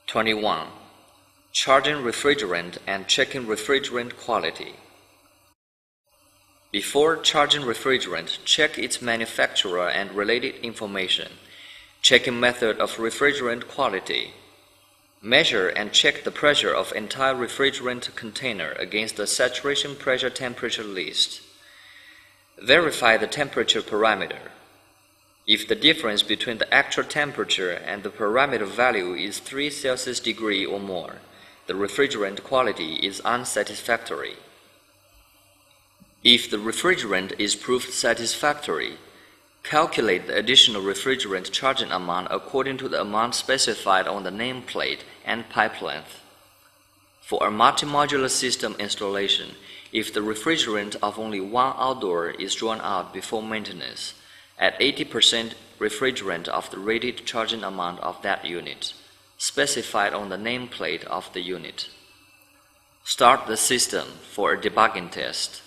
21. Charging refrigerant and checking refrigerant quality. Before charging refrigerant, check its manufacturer and related information. Checking method of refrigerant quality. Measure and check the pressure of entire refrigerant container against the saturation pressure temperature list. Verify the temperature parameter. If the difference between the actual temperature and the parameter value is 3 Celsius degree or more, the refrigerant quality is unsatisfactory. If the refrigerant is proved satisfactory, calculate the additional refrigerant charging amount according to the amount specified on the nameplate and pipe length. For a multi-modular system installation, if the refrigerant of only one outdoor is drawn out before maintenance, add 80% refrigerant of the rated charging amount of that unit, specified on the nameplate of the unit. Start the system for a debugging test.